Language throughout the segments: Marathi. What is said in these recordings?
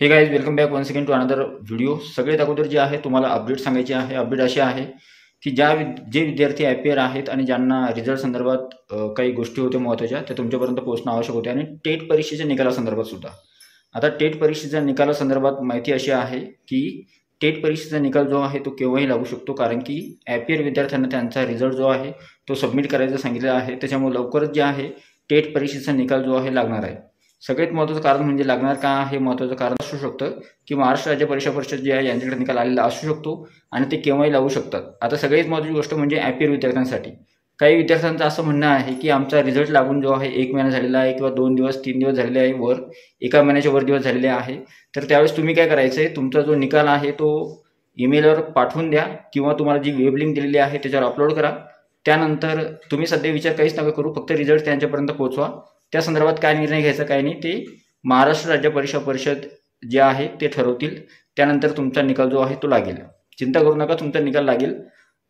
हे guys welcome back once again to another video. सगळ्यात अगोदर जे आहे तुम्हाला अपडेट सांगायची आहे। अपडेट अशी आहे की जे विद्यार्थी IPR आहेत आणि ज्यांना रिझल्ट संदर्भात काही गोष्टी होत्या महत्त्वाच्या त्या तुमच्यापर्यंत पोहोचणं आवश्यक होते आणि टेट परीक्षेच्या निकालासंदर्भात सुद्धा। आता टेट परीक्षेच्या निकालासंदर्भात माहिती अशी आहे की टेट परीक्षेचा निकाल जो आहे तो केव्हाही लागू शकतो, कारण की IPR विद्यार्थ्यांना त्यांचा रिझल्ट जो आहे तो सबमिट करायचं सांगितलेलं आहे। त्याच्यामुळे लवकरच जे आहे टेट परीक्षेचा निकाल जो आहे लागणार आहे। सगळ्यात महत्त्वाचं कारण म्हणजे लागणार का आहे महत्त्वाचं कारण असू शकतं की महाराष्ट्र राज्य परीक्षा परिषद जे आहे यांच्याकडे निकाल आलेला असू शकतो आणि ते केव्हाही लागू शकतात। आता सगळ्यात महत्त्वाची गोष्ट म्हणजे IPR विद्यार्थ्यांसाठी काही विद्यार्थ्यांचं असं म्हणणं आहे की आमचा रिझल्ट लागून जो आहे 1 महिना झालेला आहे किंवा 2 दिवस 3 दिवस झालेले आहे, वर 1 महिन्याच्या वर दिवस झालेले आहे। तर त्यावेळेस तुम्ही काय करायचं आहे, तुमचा जो निकाल आहे तो ईमेलवर पाठवून द्या किंवा तुम्हाला जी वेब लिंक दिलेली आहे त्याच्यावर अपलोड करा। त्यानंतर तुम्ही सध्या विचार काहीच नका करू, फक्त रिझल्ट त्यांच्यापर्यंत पोहोचवा। त्या संदर्भात काय निर्णय घ्यायचा काय नाही ते महाराष्ट्र राज्य परीक्षा परिषद जे आहे ते ठरवतील। त्यानंतर तुमचा निकाल जो आहे तो लागेल, चिंता करू नका, तुमचा निकाल लागेल।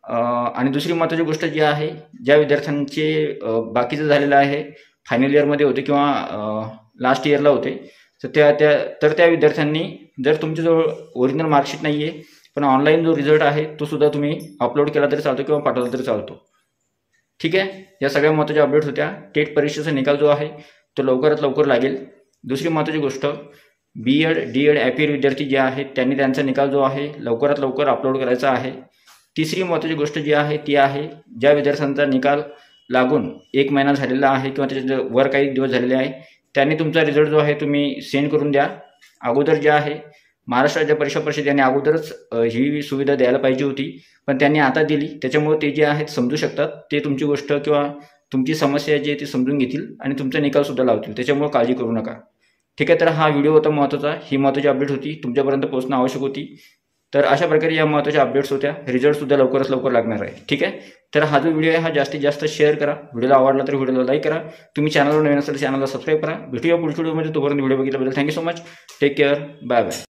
आणि दुसरी महत्त्वाची गोष्ट जी आहे, ज्या विद्यार्थ्यांचे बाकीचं झालेलं आहे, फायनल इयरमध्ये होते किंवा लास्ट इयरला होते, तर त्या विद्यार्थ्यांनी जर तुमच्याजवळ ओरिजिनल मार्कशीट नाही आहे पण ऑनलाईन जो रिझल्ट आहे तो सुद्धा तुम्ही अपलोड केला तरी चालतो किंवा पाठवला तरी चालतो। ठीक आहे, या सगळ्या महत्त्वाच्या अपडेट्स होत्या। टेट परीक्षेचा निकाल जो आहे तो लवकरात लवकर लागेल। दुसरी महत्त्वाची गोष्ट, BEd DEd IPR विद्यार्थी जे आहेत त्यांनी त्यांचा निकाल जो आहे लवकरात लवकर अपलोड करायचा आहे। तिसरी महत्त्वाची गोष्ट जी आहे ती आहे, ज्या विद्यार्थ्यांचा निकाल लागून 1 महिना झालेला आहे किंवा त्याच्या वर काही दिवस झालेले आहे त्यांनी तुमचा रिझल्ट जो आहे तुम्ही सेंड करून द्या। अगोदर जे आहे महाराष्ट्र राज्य परीक्षा परिषद यांनी अगोदरच ही सुविधा द्यायला पाहिजे होती, पण त्यांनी आता दिली। त्याच्यामुळे ते जे आहेत समजू शकतात, ते तुमची गोष्ट किंवा तुमची समस्या जी आहे ती समजून घेतील आणि तुमचा निकाल सुद्धा लावतील। त्याच्यामुळे काळजी करू नका। ठीक आहे, तर हा व्हिडिओ होता महत्त्वाचा, ही महत्त्वाची अपडेट होती, तुमच्यापर्यंत पोहोचणं आवश्यक होती। तर अशा प्रकारे या महत्त्वाच्या अपडेट्स होत्या। रिझल्टसुद्धा लवकरात लवकर लागणार आहे। ठीक आहे, तर हा जो व्हिडिओ आहे हा जास्तीत जास्त शेअर करा। व्हिडिओला आवडला तर व्हिडिओला लाईक करा। तुम्ही चॅनलवर नवीन असेल चॅनलला सबस्क्राईब करा। भेटूया पुढच्या व्हिडिओमध्ये, तोपर्यंत व्हिडिओ बघितल्याबद्दल thank you so much. Take care, bye bye.